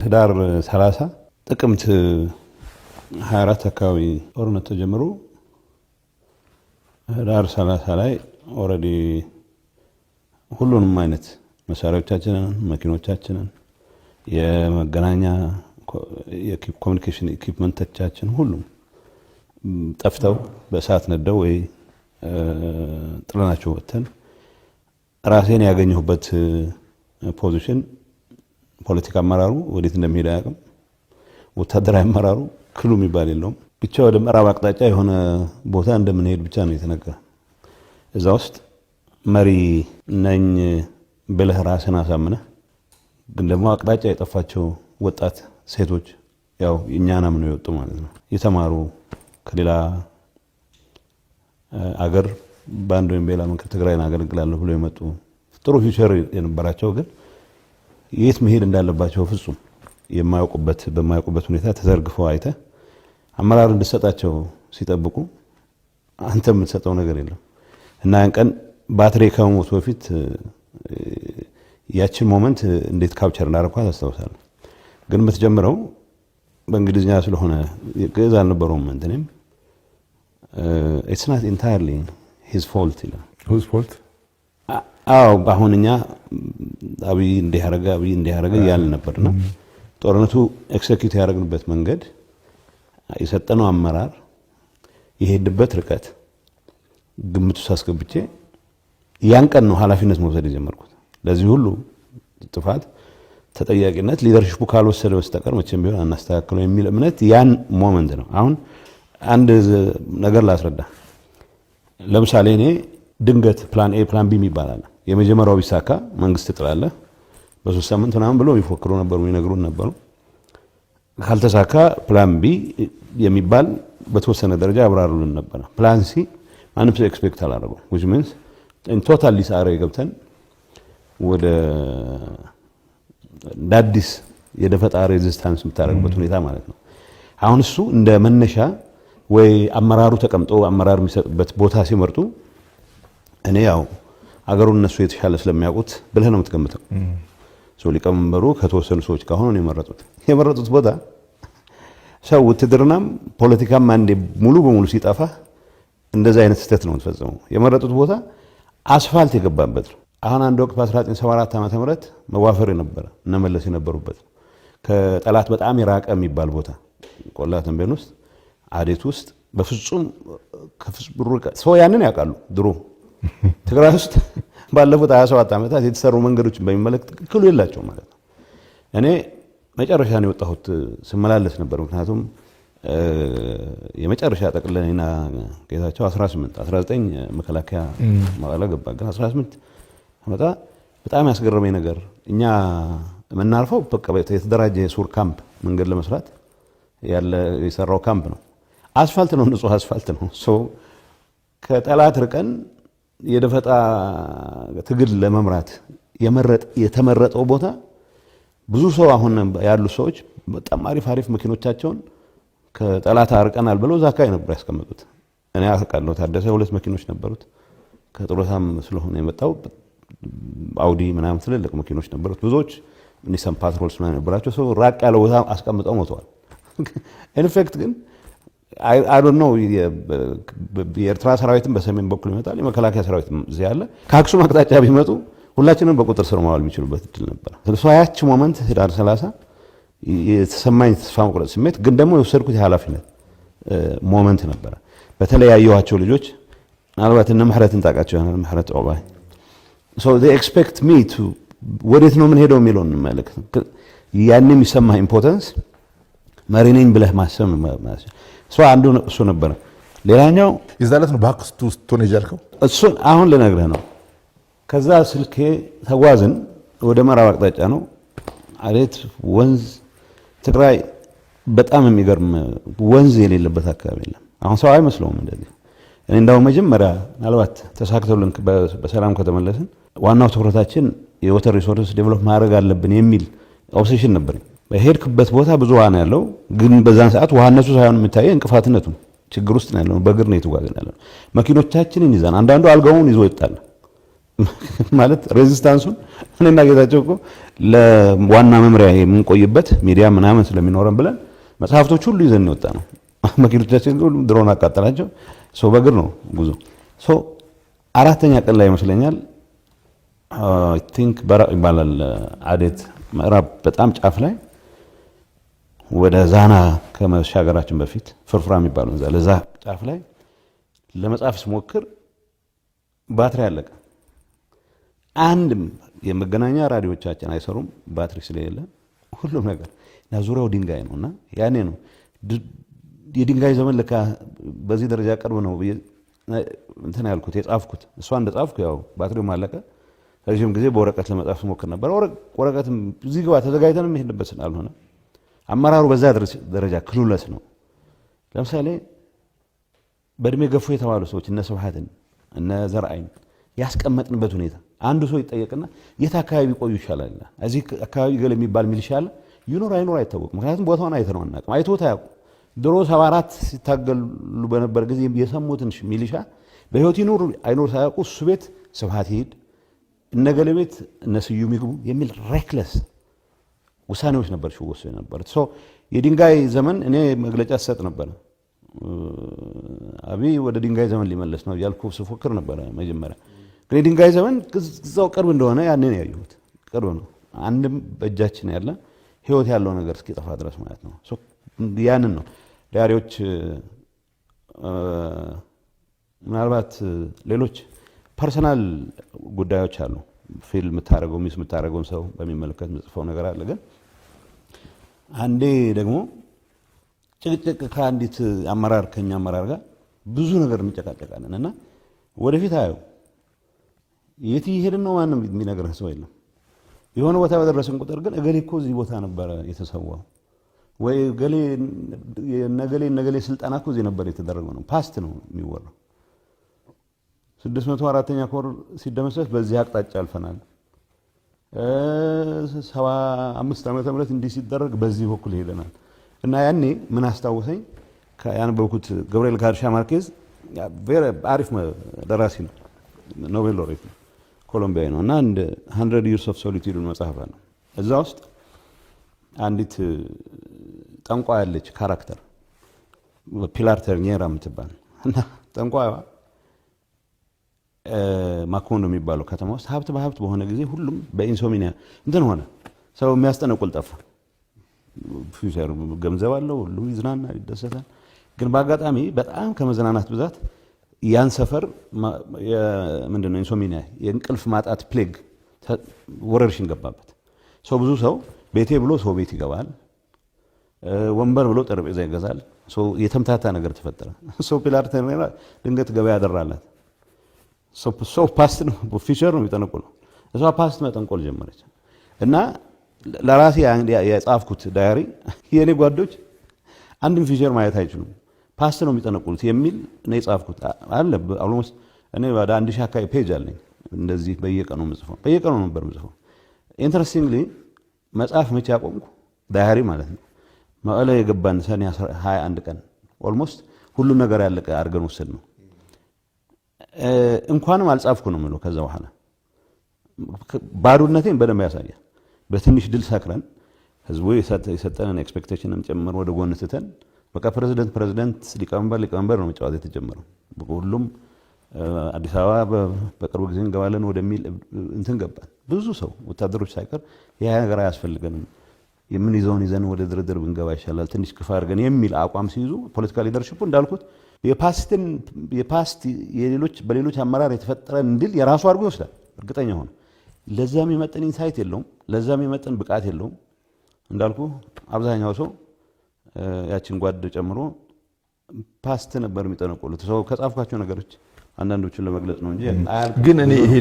ህዳር 30 ጥቅምት 24 አካባቢ ጦርነት ተጀምሮ ህዳር 30 ላይ ኦሬዲ ሁሉንም አይነት መሳሪያዎቻችንን መኪኖቻችንን የመገናኛ የኮሙኒኬሽን ኢኩዊፕመንቶቻችን ሁሉም ጠፍተው በእሳት ነደው ወይ ጥለናቸው ወጥተን ራሴን ያገኘሁበት ፖዚሽን ፖለቲካ አመራሩ ወዴት እንደሚሄድ አያውቅም። ወታደራዊ አመራሩ ክሉ የሚባል የለውም። ብቻ ወደ ምዕራብ አቅጣጫ የሆነ ቦታ እንደምንሄድ ብቻ ነው የተነገረ። እዛ ውስጥ መሪ ነኝ ብለህ ራስን አሳምነህ ግን ደግሞ አቅጣጫ የጠፋቸው ወጣት ሴቶች ያው እኛና ምን ይወጡ ማለት ነው የተማሩ ከሌላ አገር ባንድ ወይም በሌላ መንገድ ትግራይን አገልግላለሁ ብለው የመጡ ጥሩ ፊውቸር የነበራቸው ግን የት መሄድ እንዳለባቸው ፍጹም በማያውቁበት ሁኔታ ተዘርግፈው አይተ አመራር እንድሰጣቸው ሲጠብቁ አንተ የምትሰጠው ነገር የለም እና ያን ቀን ባትሪ ከመሞቱ በፊት ያችን ሞመንት እንዴት ካፕቸር እንዳደረኳት አስታውሳለሁ። ግን የምትጀምረው በእንግሊዝኛ ስለሆነ ግዕዝ አልነበረውም። እንትንም it's not entirely his fault ይላል። whose fault? አዎ አሁንኛ አብይ እንዲያረጋ ያለ ነበርና ጦርነቱ ኤክሴኪዩት ያደረግንበት መንገድ የሰጠነው አመራር የሄድበት ርቀት ግምቱ ሳስገብቼ ያን ቀን ነው ኃላፊነት መውሰድ የጀመርኩት። ለዚህ ሁሉ ጥፋት ተጠያቂነት ሊደርሺፑ ካልወሰደ በስተቀር መቼም ቢሆን አናስተካክለው የሚል እምነት ያን ሞመንት ነው። አሁን አንድ ነገር ላስረዳ። ለምሳሌ እኔ ድንገት ፕላን ኤ ፕላን ቢ ይባላል። የመጀመሪያው ቢሳካ መንግስት ጥላለ በ3 ሳምንት ምናምን ብለው ይፎክሩ ነበሩ ይነግሩን ነበሩ። ካልተሳካ ፕላን ቢ የሚባል በተወሰነ ደረጃ አብራሩልን ነበር። ፕላን ሲ ማንም ሰው ኤክስፔክት አላደረገው which means in total ሊሳረ ገብተን ወደ ዳዲስ የደፈጣ ሬዚስታንስ የምታደርግበት ሁኔታ ማለት ነው። አሁን እሱ እንደ መነሻ ወይ አመራሩ ተቀምጦ አመራር የሚሰጥበት ቦታ ሲመርጡ እኔ ያው አገሩን እነሱ የተሻለ ስለሚያውቁት ብለህ ነው የምትገምተው። ሊቀመንበሩ ከተወሰኑ ሰዎች ጋር ሆነው የመረጡት ቦታ ሰው ውትድርናም ፖለቲካም አንዴ ሙሉ በሙሉ ሲጠፋ እንደዛ አይነት ስህተት ነው የምትፈጽመው። የመረጡት ቦታ አስፋልት የገባበት ነው። አሁን አንድ ወቅት በ1974 ዓመተ ምህረት መዋፈር የነበረ እነመለስ የነበሩበት ከጠላት በጣም የራቀ የሚባል ቦታ ቆላ ተንቤን ውስጥ አዴት ውስጥ በፍጹም ሰው ያንን ያውቃሉ። ድሮ ትግራይ ውስጥ ባለፉት 27 ዓመታት የተሰሩ መንገዶችን በሚመለከት ትክክሉ የላቸው ማለት ነው። እኔ መጨረሻ ነው የወጣሁት ስመላለስ ነበር። ምክንያቱም የመጨረሻ ጠቅለኔና ጌታቸው 19 መከላከያ መቀለ ገባ። ግን 18 አመጣ። በጣም ያስገረመኝ ነገር እኛ የምናርፈው በቃ የተደራጀ የሱር ካምፕ መንገድ ለመስራት ያለ የሰራው ካምፕ ነው። አስፋልት ነው፣ ንጹህ አስፋልት ነው። ከጠላት ርቀን የደፈጣ ትግል ለመምራት የተመረጠው ቦታ ብዙ ሰው አሁን ያሉ ሰዎች በጣም አሪፍ መኪኖቻቸውን ከጠላት አርቀናል ብለው ዛካይ ነበር ያስቀመጡት። እኔ አውቃለሁ ታደሰ 2 መኪኖች ነበሩት። ከጥሮታም ስለሆነ የመጣው አውዲ ምናምን ትልልቅ መኪኖች ነበሩት። ብዙዎች ኒሳን ፓትሮልስ ምናምን ነበራቸው። ሰው ራቅ ያለ ቦታ አስቀምጠው ሞተዋል። ኢንፌክት ግን አይ ዶንት ኖ የኤርትራ ሰራዊትን በሰሜን በኩል ይመጣል፣ የመከላከያ ሰራዊት እዚህ ያለ ከአክሱም አቅጣጫ ቢመጡ ሁላችንም በቁጥር ስር ማዋል የሚችሉበት እድል ነበር። ስለዚህ ሞመንት ህዳር 30 የተሰማኝ ተስፋ መቁረጥ ስሜት ግን ደግሞ የወሰድኩት የኃላፊነት ሞመንት ነበር። በተለያየዋቸው ልጆች ምናልባት እነ ምህረትን ታውቃቸው ይሆናል። ምህረት ኦባይ so they expect me to ወዴት ነው ምን ሄደው የሚለውን እንመለከት። ያን የሚሰማ ኢምፖርታንስ መሪ ነኝ ብለህ ማሰብ አንዱ እሱ ነበር። ሌላኛው ይዛለት ነው ባክስ ቱ ስቶን ይጃልከው እሱን አሁን ልነግርህ ነው። ከዛ ስልኬ ተጓዝን ወደ ምዕራብ አቅጣጫ ነው። አዴት ወንዝ ትግራይ በጣም የሚገርም ወንዝ የሌለበት አካባቢ የለም። አሁን ሰው አይመስለውም እንደዚህ። እኔ እንዳው መጀመሪያ ምናልባት ተሳክቶልን በሰላም ከተመለስን ዋናው ትኩረታችን የወተር ሪሶርስ ዴቨሎፕ ማድረግ አለብን የሚል ኦብሴሽን ነበር። በሄድክበት ቦታ ብዙ ውሃ ነው ያለው። ግን በዛን ሰዓት ውሃነቱ ሳይሆን የሚታየው እንቅፋትነቱ ችግር ውስጥ ነው ያለው። በእግር ነው የተጓዝን ያለው። መኪኖቻችንን ይዘን አንዳንዱ አልጋውን ይዞ ይጣል ማለት ሬዚስታንሱን እኔና ጌታቸው እኮ ለዋና መምሪያ የምንቆይበት ሚዲያ ምናምን ስለሚኖረን ብለን መጽሐፍቶች ሁሉ ይዘን ወጣ ነው። መኪኖቻችን ሁሉ ድሮን አቃጠላቸው። ሰው በእግር ነው ጉዞ። ሶ አራተኛ ቀን ላይ ይመስለኛል አይ ቲንክ በራ ይባላል አዴት ምዕራብ በጣም ጫፍ ላይ ወደ ዛና ከመሻገራችን በፊት ፍርፍራ የሚባለው ለዛ ጫፍ ላይ ለመጻፍ ስሞክር ባትሪ አለቀ። አንድም የመገናኛ ራዲዮቻችን አይሰሩም ባትሪ ስለሌለ ሁሉም ነገር እና ዙሪያው ድንጋይ ነውና ያኔ ነው የድንጋይ ዘመን ለካ በዚህ ደረጃ ቅርብ ነው እንትን ያልኩት የጻፍኩት። እሷ እንደጻፍኩ ያው ባትሪው ማለቀ። ረጅም ጊዜ በወረቀት ለመጻፍ ስሞክር ነበር። ወረቀትም እዚህ ጋር ተዘጋጅተንም ይሄድበት ስላልሆነ አመራሩ በዛ ደረጃ ክሉለስ ነው። ለምሳሌ በእድሜ ገፉ የተባሉ ሰዎች እነ ስብሐትን እነ ዘርአይን ያስቀመጥንበት ሁኔታ አንዱ ሰው ይጠየቅና የት አካባቢ ቆዩ ይሻላል? እዚህ አካባቢ ገለ የሚባል ሚሊሻ አለ ይኖር አይኖር አይታወቅም። ምክንያቱም ቦታውን አይተነው አናውቅም። አይቶት አያውቁም። ድሮ 74 ሲታገሉ በነበር ጊዜ የሰሙትን ሚሊሻ በህይወት ይኖር አይኖር ሳያውቁ እሱ ቤት ስብሐት ይሄድ እነገለ ቤት እነ ስዩም ይግቡ የሚል ሬክለስ ውሳኔዎች ነበር ሲወሰኑ ነበር። ሶ የድንጋይ ዘመን እኔ መግለጫ ሰጥ ነበር። አብይ ወደ ድንጋይ ዘመን ሊመለስ ነው ያልኩ ስፎክር ነበር መጀመሪያ። ግን የድንጋይ ዘመን እዛው ቅርብ እንደሆነ ያንን ያዩት ቅርብ ነው። አንድም በእጃችን ያለ ህይወት ያለው ነገር እስኪጠፋ ድረስ ማለት ነው። ሶ ያንን ነው ዳሪዎች ምናልባት ሌሎች ፐርሰናል ጉዳዮች አሉ። ፊልም የምታረገው ሚስ የምታረገው ሰው በሚመለከት ምጽፈው ነገር አለ። ግን አንዴ ደግሞ ጭቅጭቅ ከአንዲት አመራር ከኛ አመራር ጋር ብዙ ነገር እንጨቃጨቃለን እና ወደፊት አየው የት ይሄድን ነው ማንም የሚነግርህ ሰው የለም። የሆነ ቦታ በደረሰን ቁጥር ግን እገሌ እኮ እዚህ ቦታ ነበር የተሰዋው ወይ ነገሌ ስልጣና እኮ እዚህ ነበር የተደረገው ነው። ፓስት ነው የሚወራው። 604ኛ ኮር ሲደመሰስ በዚህ አቅጣጫ አልፈናል። 75 ዓመተ ምህረት እንዲህ ሲደረግ በዚህ በኩል ሄደናል እና ያኔ ምን አስታውሰኝ ያነበብኩት ገብርኤል ጋርሻ ማርኬዝ አሪፍ ደራሲ ነው። ኖቤል ሎሬት ነው። ኮሎምቢያዊ ነው እና 100 years of solitude መጽሐፍ ነው። እዛ ውስጥ አንዲት ጠንቋ ያለች ካራክተር ፒላር ተርኒየራ የምትባል እና ጠንቋዋ ማኮንዶ የሚባለው ከተማ ውስጥ ሀብት በሀብት በሆነ ጊዜ ሁሉም በኢንሶሚኒያ እንትን ሆነ። ሰው የሚያስጠነቁል ጠፋ። ፊውቸር ገንዘብ አለው ሁሉ ይዝናና ይደሰታል። ግን በአጋጣሚ በጣም ከመዝናናት ብዛት ያን ሰፈር ምንድነው ኢንሶሚኒያ የእንቅልፍ ማጣት ፕሌግ ወረርሽኝ ገባበት። ሰው ብዙ ሰው ቤቴ ብሎ ሰው ቤት ይገባል። ወንበር ብሎ ጠረጴዛ ይገዛል። ሰው የተምታታ ነገር ተፈጠረ። ሰው ፒላር ተርኔራ ድንገት ገበያ ያደራላት ሰው ፓስት ነው ፊቸር ነው የሚጠነቁለው። እሷ ፓስት መጠንቆል ጀመረች እና ለራሴ የጻፍኩት ዳያሪ የኔ ጓዶች አንድም ፊቸር ማየት አይችሉም ፓስት ነው የሚጠነቁሉት የሚል ነው የጻፍኩት አለ። ኦልሞስት እኔ ወደ 1000 አካባቢ ፔጅ አለኝ እንደዚህ በየቀኑ ምጽፈው በየቀኑ ነበር ምጽፈው። ኢንተረስቲንግሊ መጽሐፍ መቼ አቆምኩ? ዳያሪ ማለት ነው መቀለ የገባን ሰኔ 21 ቀን ኦልሞስት ሁሉ ነገር ያለቀ አድርገን ወሰድ ነው። እንኳንም አልጻፍኩ ነው የምለው። ከዛ በኋላ ባዶነቴን በደንብ ያሳያል። በትንሽ ድል ሰክረን ህዝቡ የሰጠንን ኤክስፔክቴሽንም ጨምሮ ወደ ጎን ስተን በቃ ፕሬዝዳንት ሊቀመንበር ነው መጫወት የተጀመረው። ሁሉም አዲስ አበባ በቅርብ ጊዜ እንገባለን ወደሚል እንትን ገባን። ብዙ ሰው ወታደሮች ሳይቀር ያ ነገር አያስፈልገንም የምንይዘውን ይዘን ወደ ድርድር ብንገባ ይሻላል ትንሽ ክፋ አድርገን የሚል አቋም ሲይዙ ፖለቲካል ሊደርሺፑ እንዳልኩት የፓስት በሌሎች አመራር የተፈጠረን እንድል የራሱ አድርጎ ይወስዳል። እርግጠኛ ሆነ ለዛም የመጠን ኢንሳይት የለውም፣ ለዛም የመጠን ብቃት የለውም። እንዳልኩ አብዛኛው ሰው ያችን ጓድ ጨምሮ ፓስት ነበር የሚጠነቁሉት። ሰው ከጻፍኳቸው ነገሮች አንዳንዶቹን ለመግለጽ ነው እንጂ ግን እኔ ይሄ